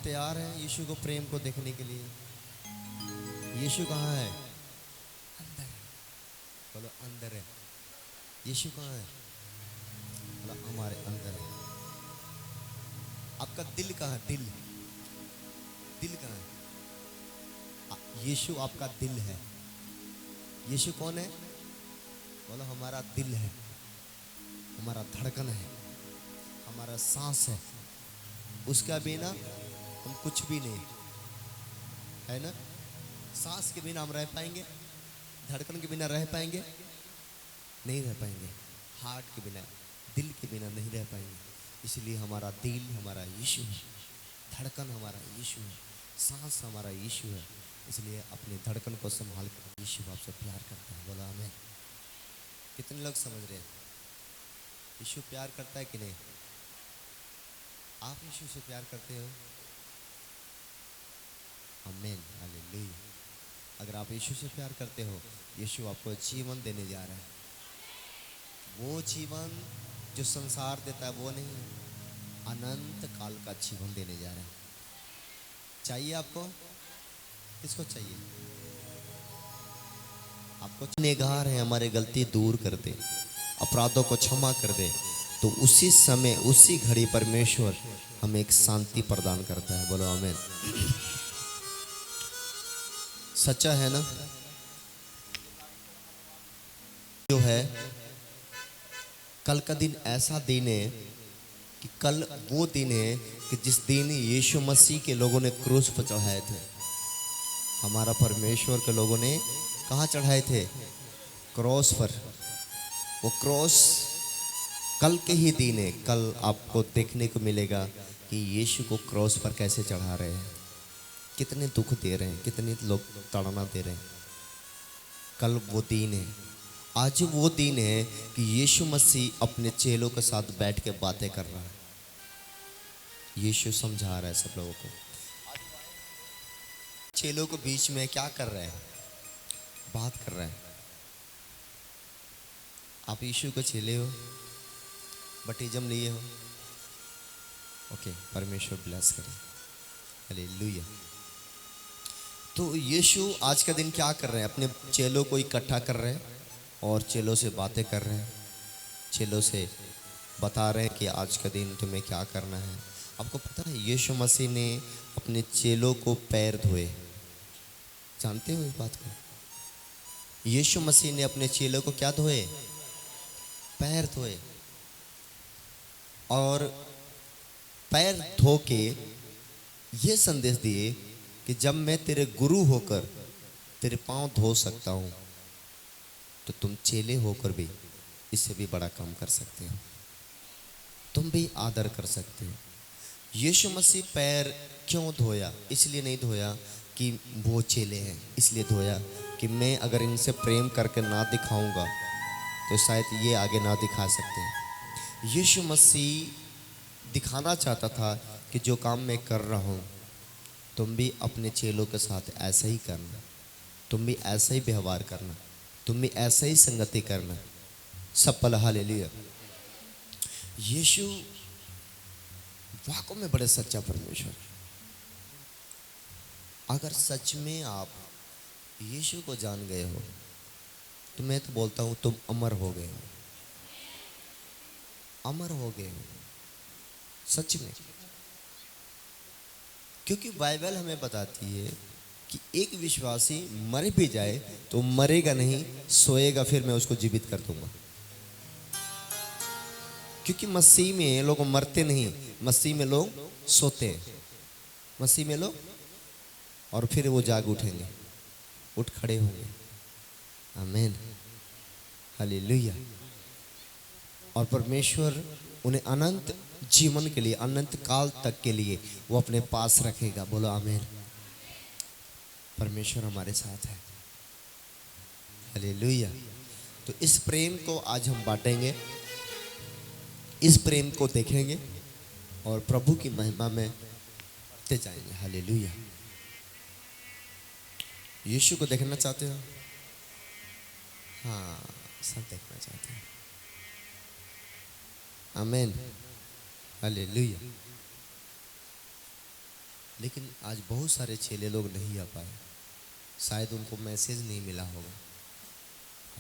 तैयार हैं यीशु को प्रेम को देखने के लिए? यीशु कहाँ है? अंदर है। बोलो अंदर है। यीशु कहाँ है? बोलो हमारे अंदर है। आपका दिल कहाँ है? दिल दिल कहाँ है? यीशु आपका दिल है। यीशु कौन है? बोलो हमारा दिल है, हमारा धड़कन है, हमारा सांस है। उसका बिना हम कुछ भी नहीं है ना। सांस के बिना हम रह पाएंगे? धड़कन के बिना रह पाएंगे? नहीं रह पाएंगे। हार्ट के बिना, दिल के बिना नहीं रह पाएंगे। इसलिए हमारा दिल हमारा यीशु है, धड़कन हमारा यीशु है, सांस हमारा यीशु है। इसलिए अपनी धड़कन को संभाल कर यीशु आपसे प्यार करता है। बोला आमीन। कितने लोग समझ रहे हैं यीशु प्यार करता है कि नहीं? आप यीशु से प्यार करते हो? आमीन, हालेलुया। अगर आप यीशु से प्यार करते हो, यीशु आपको जीवन देने जा रहा है। वो जीवन जो संसार देता है वो नहीं, अनंत काल का जीवन देने जा रहा है। चाहिए आपको? किसको चाहिए? आपको गुनहगार है, हमारे गलती दूर कर दे, अपराधों को क्षमा कर दे, तो उसी समय उसी घड़ी परमेश्वर हमें एक शांति प्रदान करता है। बोलो आमीन। सच्चा है ना? जो है कल का दिन ऐसा दिन है कि कल वो दिन है कि जिस दिन यीशु मसीह के लोगों ने क्रूस पर चढ़ाए थे। हमारा परमेश्वर के लोगों ने कहाँ चढ़ाए थे? क्रॉस पर। वो क्रॉस कल के ही दिन है। कल आपको देखने को मिलेगा कि यीशु को क्रॉस पर कैसे चढ़ा रहे हैं, कितने दुख दे रहे हैं, कितने लोग ताड़ना दे रहे हैं। कल वो दिन है। आज वो दिन है कि यीशु मसीह अपने चेलों के साथ बैठ के बातें कर रहा है। यीशु समझा रहा है सब लोगों को। चेलों के बीच में क्या कर रहा है? बात कर रहा है। आप यीशु के चेले हो, बपतिस्म लिए हो। ओके, परमेश्वर ब्लेस करे। हालेलुया। तो यीशु आज का दिन क्या कर रहे हैं? अपने चेलों को इकट्ठा कर रहे हैं और चेलों से बातें कर रहे हैं। चेलों से बता रहे हैं कि आज का दिन तुम्हें क्या करना है। आपको पता है यीशु मसीह ने अपने चेलों को पैर धोए। जानते हो इस बात को? यीशु मसीह ने अपने चेलों को क्या धोए? पैर धोए। और पैर धो के ये संदेश दिए कि जब मैं तेरे गुरु होकर तेरे पांव धो सकता हूं, तो तुम चेले होकर भी इससे भी बड़ा काम कर सकते हो। तुम भी आदर कर सकते हो। यीशु मसीह पैर क्यों धोया? इसलिए नहीं धोया कि वो चेले हैं, इसलिए धोया कि मैं अगर इनसे प्रेम करके ना दिखाऊंगा तो शायद ये आगे ना दिखा सकते हैं। यीशु मसीह दिखाना चाहता था कि जो काम मैं कर रहा हूँ तुम भी अपने चेलों के साथ ऐसा ही करना, तुम भी ऐसा ही व्यवहार करना, तुम भी ऐसा ही संगति करना। सब पल हालेलुया। यीशु वाकई में बड़े सच्चा परमेश्वर। अगर सच में आप यीशु को जान गए हो तो मैं तो बोलता हूं तुम अमर हो गए हो, अमर हो गए हो सच में। क्योंकि बाइबल हमें बताती है कि एक विश्वासी मर भी जाए तो मरेगा नहीं, सोएगा, फिर मैं उसको जीवित कर दूंगा। क्योंकि मसीह में लोग मरते नहीं, मसीह में लोग सोते हैं, मसीह में लोग, और फिर वो जाग उठेंगे, उठ खड़े होंगे। आमीन, हालेलुया। और परमेश्वर उन्हें अनंत जीवन के लिए, अनंत काल तक के लिए वो अपने पास रखेगा। बोलो आमीन। परमेश्वर हमारे साथ है। हालेलुया। तो इस प्रेम को आज हम बांटेंगे, इस प्रेम को देखेंगे और प्रभु की महिमा में बढ़ते जाएंगे। हालेलुया। यीशु को देखना चाहते हो? हाँ, सब देखना चाहते हैं। आमीन, हालेलुया। लेकिन आज बहुत सारे चेले लोग नहीं आ पाए, शायद उनको मैसेज नहीं मिला होगा।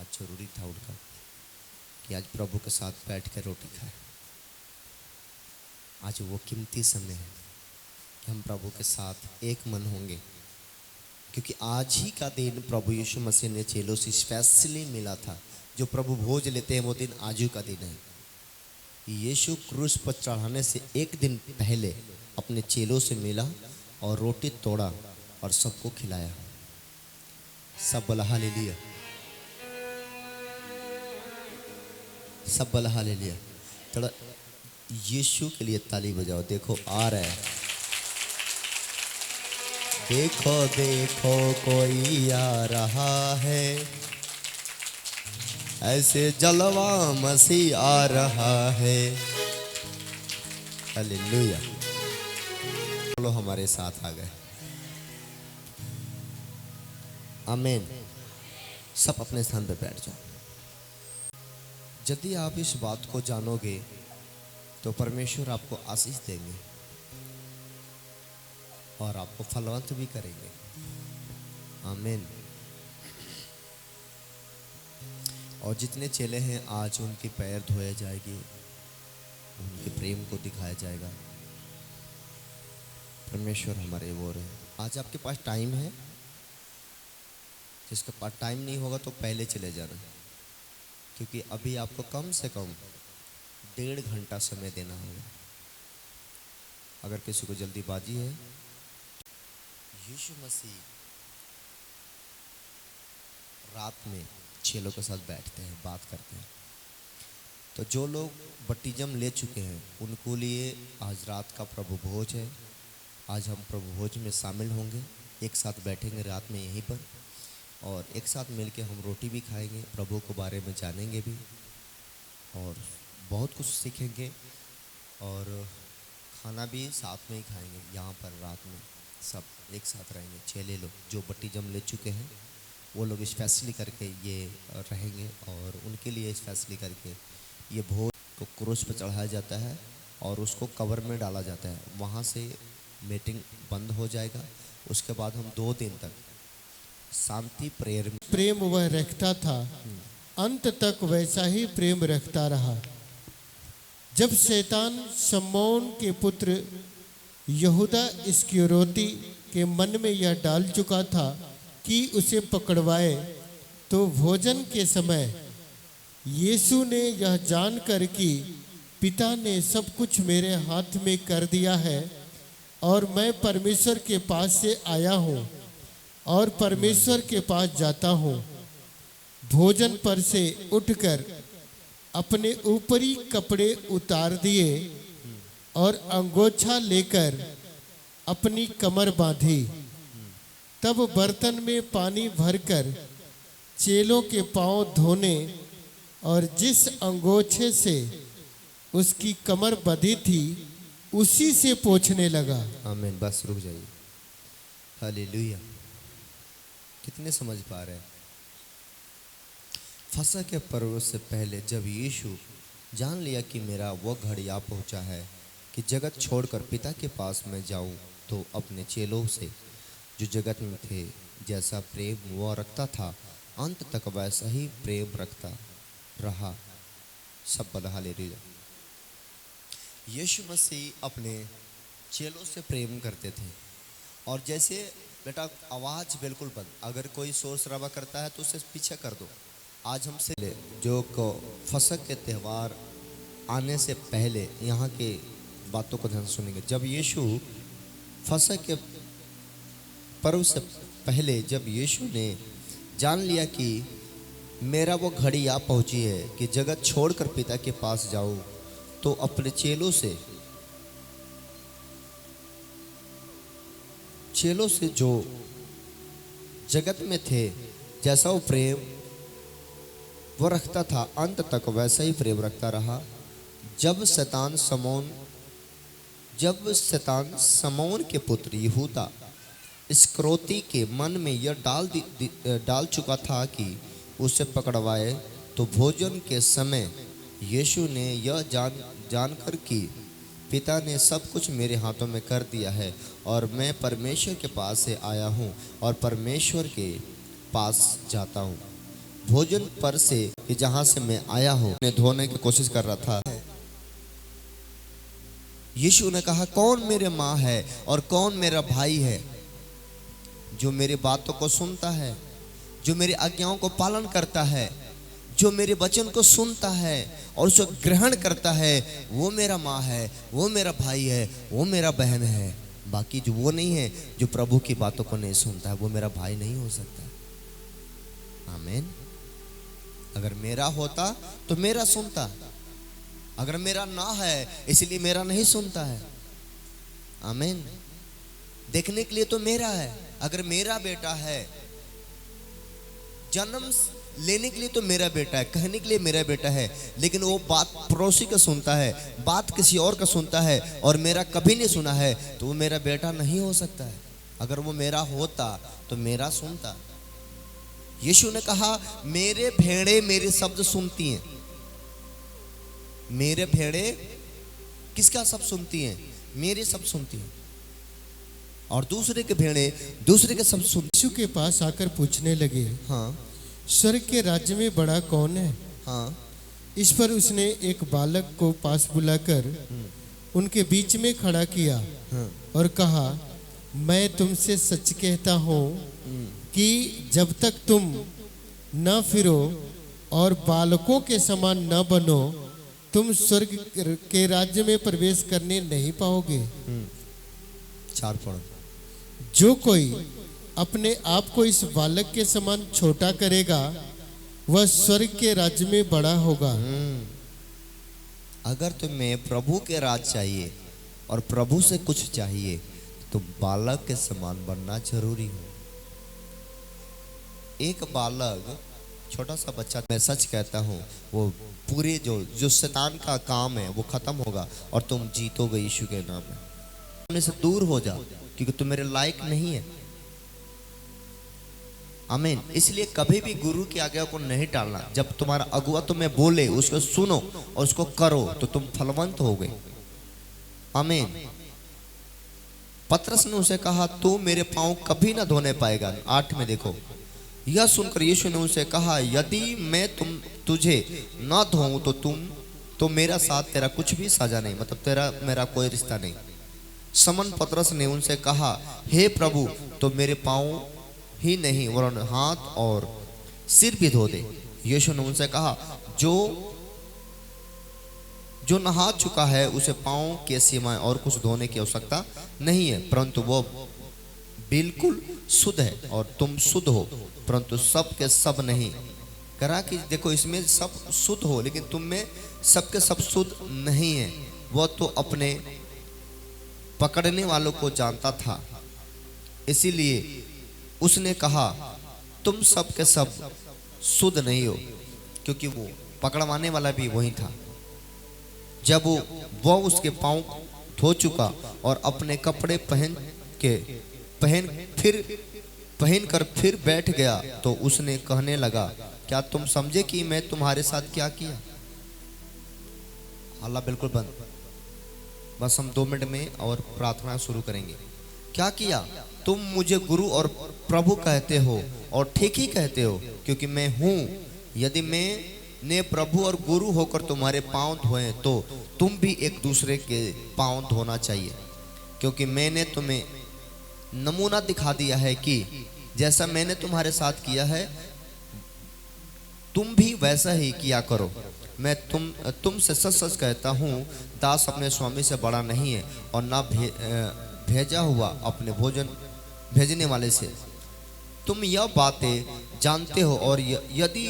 आज जरूरी था उनका कि आज प्रभु के साथ बैठ कर रोटी खाए। आज वो कीमती समय है कि हम प्रभु के साथ एक मन होंगे, क्योंकि आज ही का दिन प्रभु यीशु मसीह ने चेलों से स्पेशली मिला था। जो प्रभु भोज लेते हैं वो दिन आज ही का दिन है। यीशु क्रूस पर चढ़ाने से एक दिन पहले अपने चेलों से मिला और रोटी तोड़ा और सबको खिलाया। सब बोला हालेलुया, सब बोला हालेलुया। थोड़ा यीशु के लिए ताली बजाओ। देखो आ रहा है, देखो देखो कोई आ रहा है, ऐसे जलवा मसीह आ रहा है। हालेलुया। चलो हमारे साथ आ गए। आमीन। सब अपने स्थान पे बैठ जाओ। यदि आप इस बात को जानोगे तो परमेश्वर आपको आशीष देंगे और आपको फलवंत भी करेंगे। आमीन। और जितने चेले हैं आज उनके पैर धोए जाएंगे, उनके प्रेम को दिखाया जाएगा। परमेश्वर हमारे वो रहे। आज आपके पास टाइम है, जिसके पास टाइम नहीं होगा तो पहले चले जाना, क्योंकि अभी आपको कम से कम 1.5 घंटा समय देना होगा। अगर किसी को जल्दीबाजी है, यीशु मसीह रात में चेलों के साथ बैठते हैं, बात करते हैं। तो जो लोग बपतिस्म ले चुके हैं उनको लिए आज रात का प्रभु भोज है। आज हम प्रभु भोज में शामिल होंगे, एक साथ बैठेंगे रात में यहीं पर, और एक साथ मिलके हम रोटी भी खाएंगे, प्रभु के बारे में जानेंगे भी और बहुत कुछ सीखेंगे, और खाना भी साथ में ही खाएंगे। यहाँ पर रात में सब एक साथ रहेंगे। चेले लोग जो बपतिस्म ले चुके हैं वो लोग स्पेशली करके ये रहेंगे, और उनके लिए स्पेशली करके ये भोज को क्रूस पर चढ़ाया जाता है और उसको कब्र में डाला जाता है। वहाँ से मीटिंग बंद हो जाएगा। उसके बाद हम 2 दिन तक शांति प्रेम वह रखता था, अंत तक वैसा ही प्रेम रखता रहा। जब शैतान शमौन के पुत्र यहूदा इस्करियोती के मन में यह डाल चुका था कि उसे पकड़वाए, तो भोजन के समय यीशु ने यह जानकर कि पिता ने सब कुछ मेरे हाथ में कर दिया है और मैं परमेश्वर के पास से आया हूँ और परमेश्वर के पास जाता हूँ, भोजन पर से उठकर अपने ऊपरी कपड़े उतार दिए और अंगोछा लेकर अपनी कमर बांधी। तब बर्तन में पानी भरकर चेलों के पांव धोने और जिस अंगोछे से उसकी कमर बंधी थी उसी से पोंछने लगा। आमीन। बस रुक जाइए। हालेलुया। कितने समझ पा रहे हैं? फसह के पर्व से पहले जब यीशु जान लिया कि मेरा वो घड़ी आ पहुंचा है कि जगत छोड़कर पिता के पास मैं जाऊं, तो अपने चेलों से जो जगत में थे जैसा प्रेम वो रखता था, अंत तक वैसा ही प्रेम रखता रहा। सब बोला हालेलुया। यीशु मसीह अपने चेलों से प्रेम करते थे। और जैसे बेटा आवाज़ बिल्कुल बंद, अगर कोई शोर शराबा करता है तो उसे पीछे कर दो। आज हमसे जो को फसह के त्यौहार आने से पहले यहाँ के बातों को ध्यान सुनेंगे। जब यीशु फसह के पर्व से पहले जब यीशु ने जान लिया कि मेरा वो घड़ी आ पहुँची है कि जगत छोड़कर पिता के पास जाऊँ, तो अपने चेलों से जो जगत में थे जैसा वो प्रेम वो रखता था, अंत तक वैसा ही प्रेम रखता रहा। जब शैतान समौन के पुत्र यहूदा इस्करियोती के मन में यह डाल चुका था कि उसे पकड़वाए, तो भोजन के समय यीशु ने यह जानकर कि पिता ने सब कुछ मेरे हाथों में कर दिया है और मैं परमेश्वर के पास से आया हूँ और परमेश्वर के पास जाता हूँ। भोजन पर से कि जहाँ से मैं आया हूँ ने धोने की कोशिश कर रहा था। यीशु ने कहा, कौन मेरे माँ है और कौन मेरा भाई है? जो मेरी बातों को सुनता है, जो मेरी आज्ञाओं को पालन करता है, जो मेरे वचन को सुनता है और उसको ग्रहण करता है, वो मेरा माँ है, वो मेरा भाई है, वो मेरा बहन है। बाकी जो वो नहीं है, जो प्रभु की बातों को नहीं सुनता है, वो मेरा भाई नहीं हो सकता। आमीन। अगर मेरा होता तो मेरा सुनता, अगर मेरा ना है इसलिए मेरा नहीं सुनता है। आमीन। देखने के लिए तो मेरा है, अगर मेरा बेटा है, जन्म लेने के लिए तो मेरा बेटा है, कहने के लिए मेरा बेटा है, लेकिन वो बात पड़ोसी का सुनता है, बात किसी और का सुनता है और मेरा कभी नहीं सुना है, तो वो मेरा बेटा नहीं हो सकता है। अगर वो मेरा होता तो मेरा सुनता। यीशु ने कहा, मेरे भेड़े मेरे शब्द सुनती हैं। मेरे भेड़े किसका शब्द सुनती हैं? मेरे शब्द सुनती हैं। और दूसरे के भेड़े दूसरे के शब्द सुनती। यीशु के पास आकर पूछने लगे, हाँ स्वर्ग के राज्य में बड़ा कौन है? हाँ। इस पर उसने एक बालक को पास बुलाकर उनके बीच में खड़ा किया और कहा, मैं तुमसे सच कहता हूँ कि जब तक तुम न फिरो और बालकों के समान न बनो, तुम स्वर्ग के राज्य में प्रवेश करने नहीं पाओगे। 4 पढ़ो। जो कोई अपने आप को इस बालक के समान छोटा करेगा, वह स्वर्ग के राज्य में बड़ा होगा। अगर तुम्हें प्रभु के राज चाहिए और प्रभु से कुछ चाहिए तो बालक के समान बनना जरूरी हो। एक बालक, छोटा सा बच्चा, मैं सच कहता हूँ, वो पूरे जो शैतान का काम है वो खत्म होगा और तुम जीतोगे यीशु के नाम में। अपने से दूर हो जा, क्योंकि तुम मेरे लायक नहीं है। आमीन। इसलिए कभी भी गुरु की आज्ञा को नहीं टालना। जब तुम्हारा अगुआ तुम्हें बोले उसको सुनो और उसको करो तो तुम फलवंत हो गए। आमीन। पतरस ने उसे कहा, तू मेरे पांव कभी ना धोने पाएगा। 8 में देखो, यह सुनकर यीशु ने उसे कहा, यदि मैं तुझे ना धोऊं तो मेरा साथ तेरा कुछ भी साझा नहीं, मतलब तेरा मेरा कोई रिश्ता नहीं। समन पतरस ने उनसे कहा, हे प्रभु, तो मेरे पांव ही नहीं वरन हाथ और सिर भी धो दे। यीशु ने उनसे कहा, जो नहा चुका है उसे पांव के सिवाय और कुछ धोने की आवश्यकता नहीं है, परंतु वो बिल्कुल शुद्ध है और तुम शुद्ध हो, परंतु सब के सब नहीं। करा कि देखो, इसमें सब शुद्ध हो लेकिन तुम में सब के सब शुद्ध नहीं है। वो तो अपने पकड़ने वालों को जानता था, इसीलिए उसने कहा, तुम सब के सब शुद्ध नहीं हो, क्योंकि वो पकड़वाने वाला भी वही था। जब वो उसके पांव धो चुका और अपने कपड़े पहन कर फिर बैठ गया, तो उसने कहने लगा, क्या तुम समझे कि मैं तुम्हारे साथ क्या किया? अल्लाह बिल्कुल बंद। बस हम 2 मिनट में और प्रार्थना शुरू करेंगे। क्या किया? तुम मुझे गुरु और प्रभु कहते हो और ठीक ही कहते हो, क्योंकि मैं हूँ। यदि मैंने प्रभु और गुरु होकर तुम्हारे पांव धोए तो तुम भी एक दूसरे के पांव धोना चाहिए, क्योंकि मैंने तुम्हें नमूना दिखा दिया है कि जैसा मैंने तुम्हारे साथ किया है तुम भी वैसा ही किया करो। मैं तुमसे सच सच कहता हूँ, दास अपने स्वामी से बड़ा नहीं है और ना भेजा हुआ अपने भोजन भेजने वाले से। तुम यह बातें जानते हो और यदि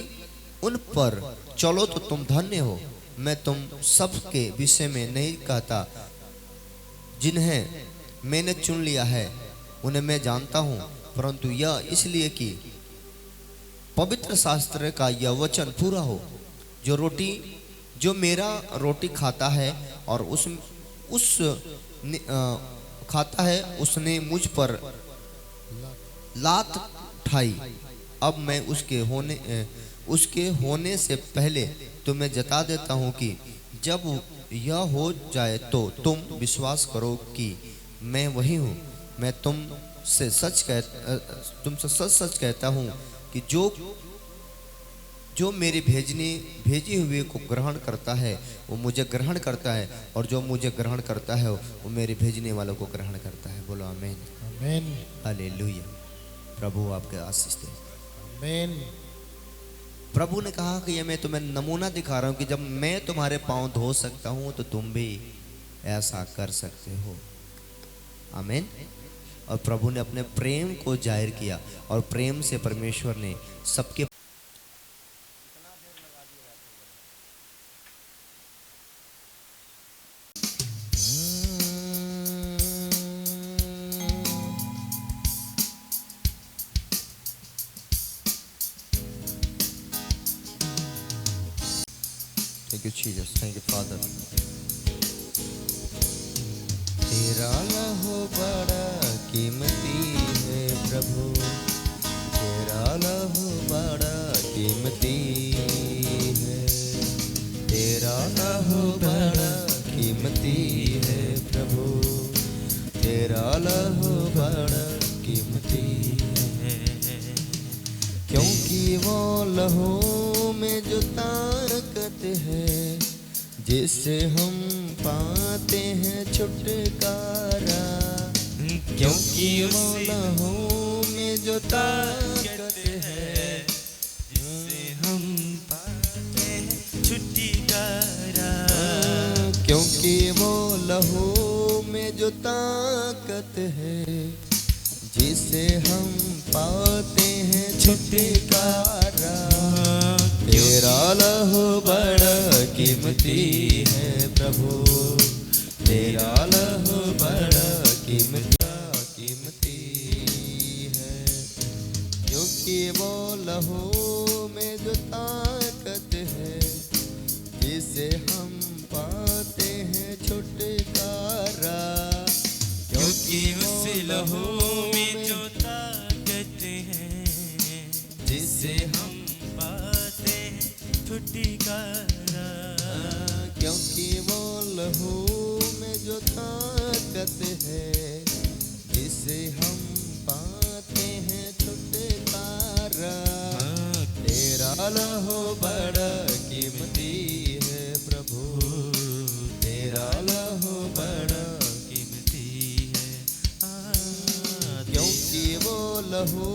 उन पर चलो तो तुम धन्य हो। मैं तुम सब के विषय में नहीं कहता, जिन्हें मैंने चुन लिया है उन्हें मैं जानता हूँ, परंतु यह इसलिए कि पवित्र शास्त्र का यह वचन पूरा हो। जो मेरा रोटी खाता है और खाता है, उसने मुझ पर लात ठाई। अब मैं उसके होने से पहले तुम्हें जता देता हूँ कि जब यह हो जाए तो तुम विश्वास करो कि मैं वही हूँ। मैं तुमसे सच सच कहता हूँ कि जो मेरे भेजे हुए को ग्रहण करता है वो मुझे ग्रहण करता है, और जो मुझे ग्रहण करता है वो मेरे भेजने वालों को ग्रहण करता है। बोलो आमीन। आमीन। हालेलुया। प्रभु आपके आशीष दे। आमीन। प्रभु ने कहा कि ये मैं तुम्हें नमूना दिखा रहा हूँ कि जब मैं तुम्हारे पांव धो सकता हूँ तो तुम भी ऐसा कर सकते हो। आमीन। और प्रभु ने अपने प्रेम को जाहिर किया, और प्रेम से परमेश्वर ने सबके Thank you, Jesus. Thank you, Father. तेरा लहू बड़ा कीमती है प्रभु, तेरा लहू बड़ा कीमती है, तेरा लहू बड़ा कीमती है प्रभु, तेरा लहू बड़ा कीमती है। क्योंकि वो लहू में जो ताकत है जिससे हम पाते हैं छुटकारा, क्योंकि वो लहू में जो ताकत है जिससे हम पाते हैं छुटकारा, क्योंकि वो लहू में जो ताकत है जिससे हम पाते हैं छुटकारा। तेरा लहू बड़ा कीमती है प्रभु, तेरा लहू बड़ा कीमती है, क्योंकि वो लहू में जो ताकत है जिसे हम पाते हैं छुटकारा, क्योंकि उस लहू में जो ताकत है जिसे हम पाते हैं छुटकारा, क्योंकि वो लहू में जो ताकत है जिसे हम पाते हैं छुटकारा। तेरा लहू बड़ा कीमती है प्रभु, तेरा लहू बड़ा कीमती है, क्योंकि वो लहू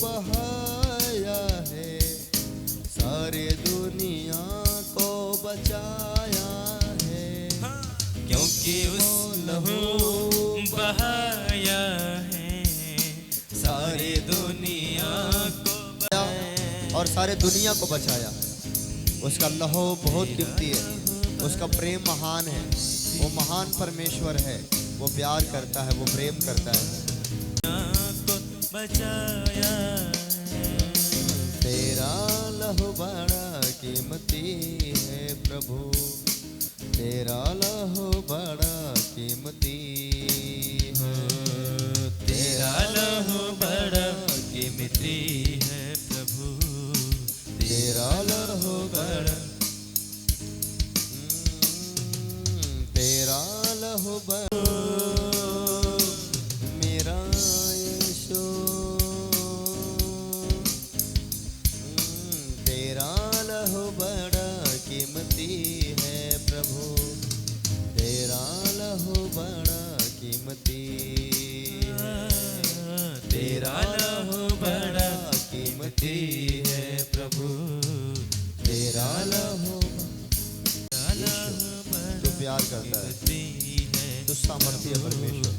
बहाया है सारे दुनिया को बचाया है, क्योंकि उस लहू बहाया है सारे दुनिया को बचाया, और सारे दुनिया को बचाया। उसका लहू बहुत कीमती है, उसका प्रेम महान है, वो महान परमेश्वर है, वो प्यार करता है, वो प्रेम करता है। बचाया तेरा लहू बड़ा कीमती है प्रभु, तेरा लहू बड़ा कीमती है, तेरा लहू बड़ा कीमती है प्रभु, तेरा लहू बड़ा, तेरा लहू बड़ा मेरा यीशु, तेरा लहू बड़ा कीमती है प्रभु, तेरा लहू बड़ा कीमती है, तेरा लहू बड़ा कीमती है प्रभु, तेरा लहू, तू प्यार करता है, तू सामर्थ्य है परमेश्वर,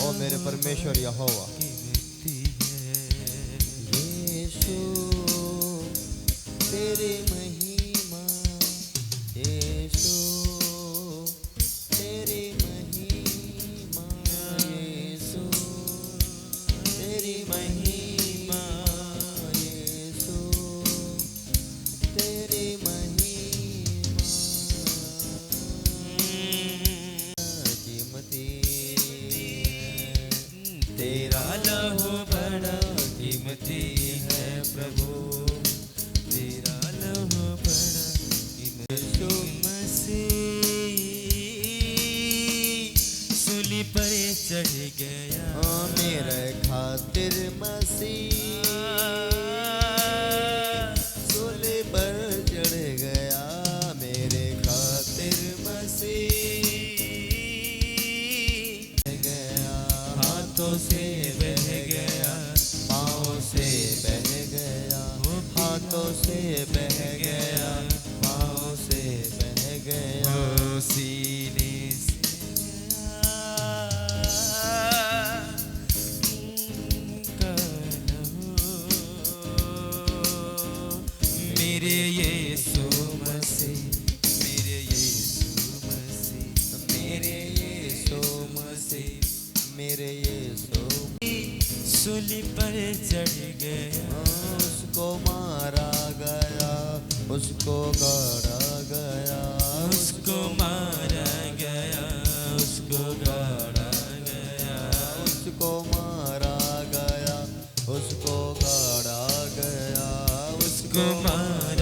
ओ मेरे परमेश्वर यहोवा। यीशु तेरी महिमा, यीशु तेरी महिमा, यीशु तेरी महिमा, यीशु तेरी महिमा कीमती, तेरा लहू बड़ा कीमती है प्रभु, तेरा लहू बड़ा कीमती, यीशु मसीह चढ़ गया, मेरे खातिर मसीह सूली पर चढ़ गया, मेरे खातिर मसीह गया, हाथों से बह गया, पाँव से बह गया, हाथों से बह गया, पाँव से बह गया, ओ सीने से मेरे यीशु मसीह, मेरे यीशु मसीह, मेरे यीशु मसीह, मेरे यीशु सूली पर चढ़ गया, उसको मारा गया, उसको गाड़ा गया, उसको मारा गया, उसको गाड़ा गया, उसको मारा गया, उसको गाड़ा गया, उसको मारा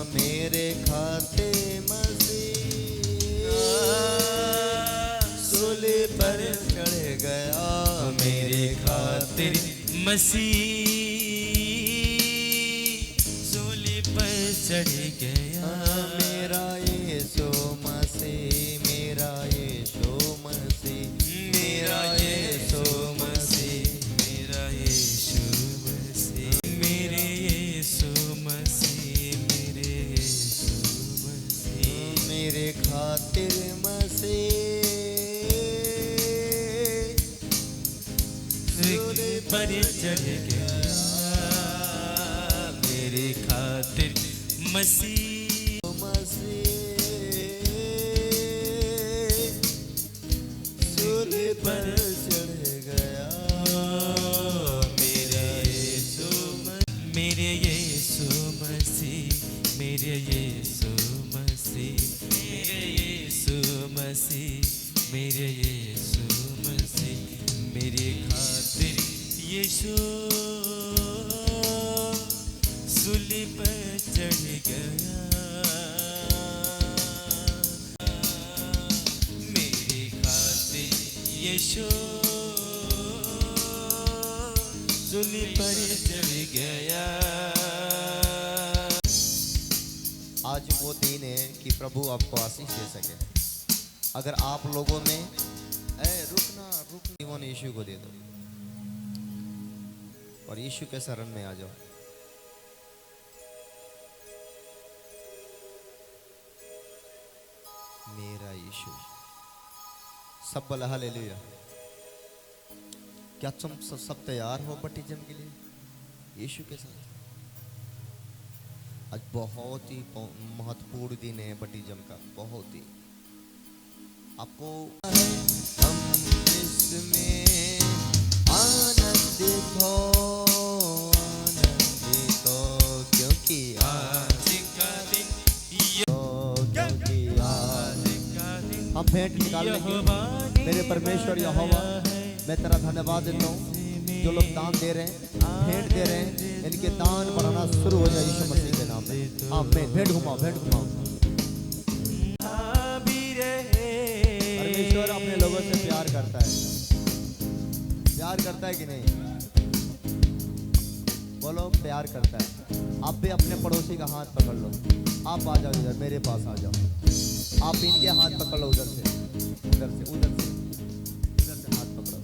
मेरे खाते मसीह सूली पर चढ़ गया, मेरे खातिर मसीह सूली पर चढ़ गया, मेरा यीशु मसीह, मेरा यीशु मसीह, मेरा यीशु मसीह, मेरा यीशु मसीह, मेरे यीशु मसीह, मेरे यीशु मसीह, मेरे खातिर मसीह सूली पर चढ़ गया, मेरे खातिर मसीह मसीह सूली पर चढ़ गया, मेरे यीशु मेरे यीशु मसीह, मेरे यीशु मसीह, मेरे यीशु मसीह, मेरे यीशु मसीह, मेरे खातिर यीशु सूली पर चढ़ गया, मेरे खातिर यीशु सूली पर चढ़ गया। आज वो दिन है कि प्रभु आपको आशीष दे सके। अगर आप लोगों में रुकना जीवन यीशु को दे दो और यीशु के शरण में आ जाओ। मेरा यीशु, सब बोला हालेलुया। क्या तुम सब तैयार हो बपतिस्म के लिए यीशु के साथ? आज बहुत ही महत्वपूर्ण दिन है बपतिस्म का, बहुत ही। आपको हम इसमें आनंदित हो क्योंकि आज का दिन क्योंकि हम भेंट निकालेंगे। मेरे परमेश्वर यहोवा, मैं तेरा धन्यवाद देता हूँ। जो लोग दान दे रहे हैं, भेंट दे रहे हैं, इनके दान बढ़ाना शुरू हो जाए यीशु मसीह के नाम में। आमीन। भेंट घुमाओ, भेंट घुमाओ। परमेश्वर अपने लोगों से प्यार करता है। प्यार करता है कि नहीं? बोलो, प्यार करता है। आप भी अपने पड़ोसी का हाथ पकड़ लो। आप आ जाओ इधर, मेरे पास आ जाओ। आप इनके हाथ पकड़ लो, उधर से हाथ पकड़ो।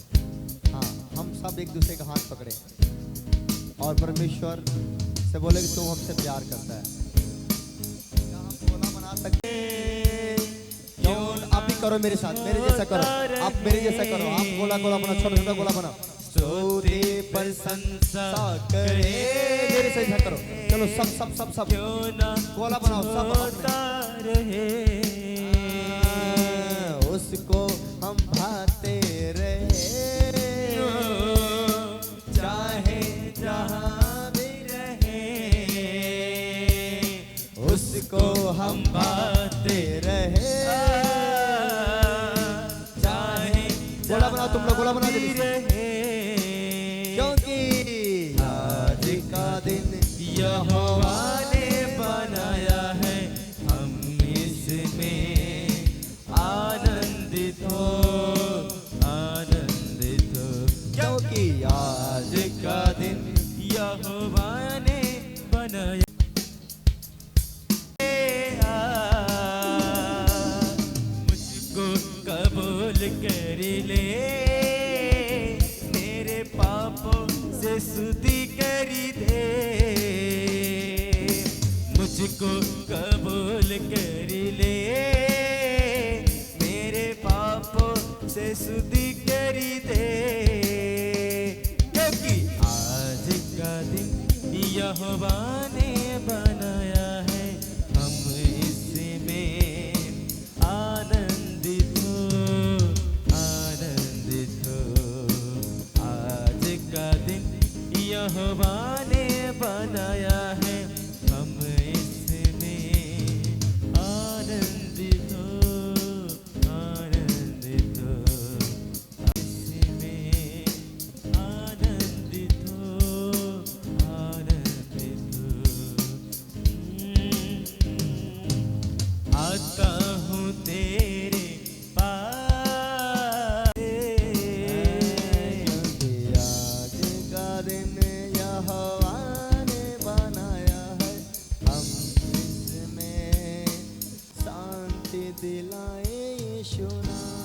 हाँ, हम सब एक दूसरे का हाथ पकड़े और परमेश्वर से बोले कि तू हमसे प्यार करता है। क्या हम गोला बना सकते हैं? क्यों? आप भी करो मेरे साथ, मेरे जैसा करो। आप मेरे जैसा करो। आप गोला बना, छोटा छोटा गोला बना। स्तुति प्रशंसा करे, मेरे से ऐसा करो। चलो सब गोला बनाओ, सब रहे। उसको हम भाते रहे, चाहे जहाँ भी रहे। उसको हम भाते रहे, चाहे गोला बनाओ। तुम लोग गोला बना दे, क्योंकि आज का दिन यहोवा ने बनाया है। हम इसमें आनंदित हो क्योंकि आज का दिन यहोवा ने बनाया मुझको कबूल कर ले, मेरे पापों से शुद्धि कर दे। मुझको कबूल कर ले, मेरे पापों से शुद्धि कर दे। क्योंकि आज का दिन यहोवा ने बनाया है, हम इसमें आनंदित हो, आनंदित हो। आज का दिन यहोवा ने बनाया है, हम इसमें आनंदित हो, आनंदित हो। इसमें आनंदित हो, आनंदित हो। आता हूँ तेरे पास, क्योंकि आज का दिन यहोवा ने बनाया है, हम इसमें शांति दिलाए यीशु नाम।